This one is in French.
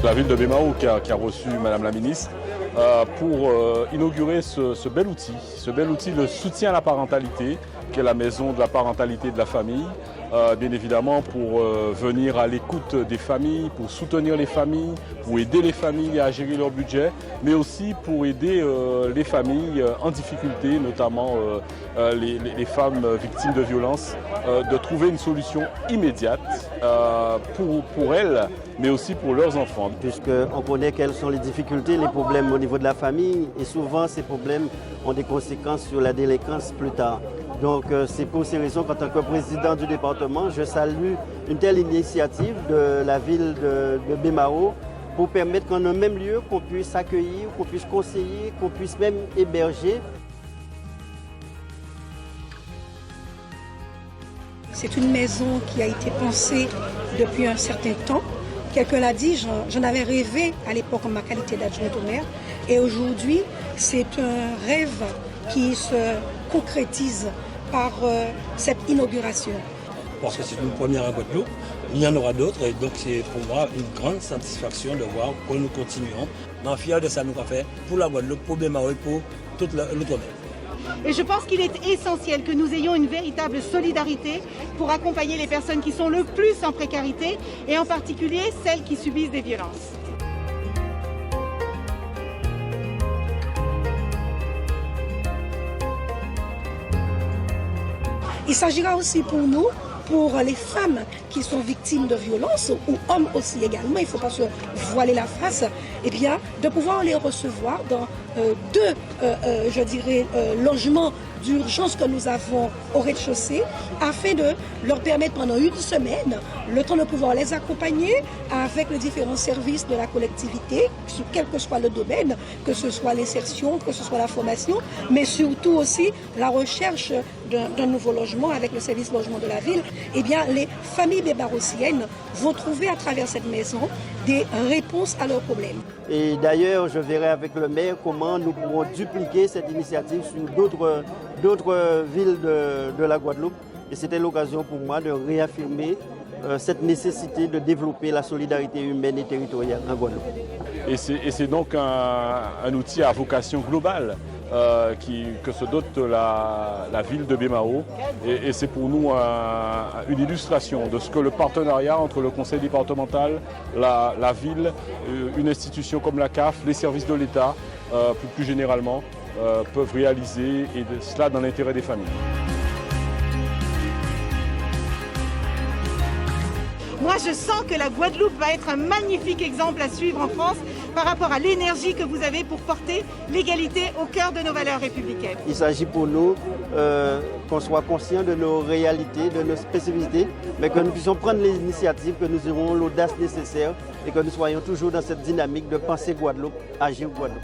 La ville de Bémao qui a reçu Madame la ministre pour inaugurer ce bel outil de soutien à la parentalité, qui est la maison de la parentalité de la famille, bien évidemment pour venir à l'écoute des familles, pour soutenir les familles, pour aider les familles à gérer leur budget, mais aussi pour aider les familles en difficulté, notamment les femmes victimes de violences, de trouver une solution immédiate pour elles, mais aussi pour leurs enfants. Puisqu'on connaît quelles sont les difficultés, les problèmes au niveau de la famille, et souvent ces problèmes ont des conséquences sur la délinquance plus tard. Donc c'est pour ces raisons qu'en tant que président du département, je salue une telle initiative de la ville de Bémao pour permettre qu'en un même lieu, qu'on puisse accueillir, qu'on puisse conseiller, qu'on puisse même héberger. C'est une maison qui a été pensée depuis un certain temps. Quelqu'un l'a dit, j'en avais rêvé à l'époque en ma qualité d'adjointe au maire. Et aujourd'hui, c'est un rêve qui se concrétise par cette inauguration. Parce que c'est une première à Guadeloupe, il y en aura d'autres et donc c'est pour moi une grande satisfaction de voir que nous continuons. Je suis fier de ça nous avons fait pour la Guadeloupe, pour Bémao et pour toute l'outre-mer. Et je pense qu'il est essentiel que nous ayons une véritable solidarité pour accompagner les personnes qui sont le plus en précarité et en particulier celles qui subissent des violences. Il s'agira aussi pour nous, pour les femmes qui sont victimes de violences, ou hommes aussi également, il ne faut pas se voiler la face, eh bien, de pouvoir les recevoir dans deux logements d'urgence que nous avons au rez-de-chaussée, afin de leur permettre pendant une semaine, le temps de pouvoir les accompagner avec les différents services de la collectivité, quel que soit le domaine, que ce soit l'insertion, que ce soit la formation, mais surtout aussi la recherche d'un nouveau logement avec le service logement de la ville. Eh bien, les familles bémarossiennes vont trouver à travers cette maison des réponses à leurs problèmes. Et d'ailleurs, je verrai avec le maire comment nous pourrons dupliquer cette initiative sur d'autres villes de la Guadeloupe. Et c'était l'occasion pour moi de réaffirmer cette nécessité de développer la solidarité humaine et territoriale en Guadeloupe. Et c'est donc un outil à vocation globale que se dote la ville de Bémao. Et c'est pour nous une illustration de ce que le partenariat entre le conseil départemental, la ville, une institution comme la CAF, les services de l'État, plus généralement, peuvent réaliser, et cela dans l'intérêt des familles. Moi, je sens que la Guadeloupe va être un magnifique exemple à suivre en France par rapport à l'énergie que vous avez pour porter l'égalité au cœur de nos valeurs républicaines. Il s'agit pour nous qu'on soit conscient de nos réalités, de nos spécificités, mais que nous puissions prendre les initiatives, que nous aurons l'audace nécessaire et que nous soyons toujours dans cette dynamique de penser Guadeloupe, agir Guadeloupe.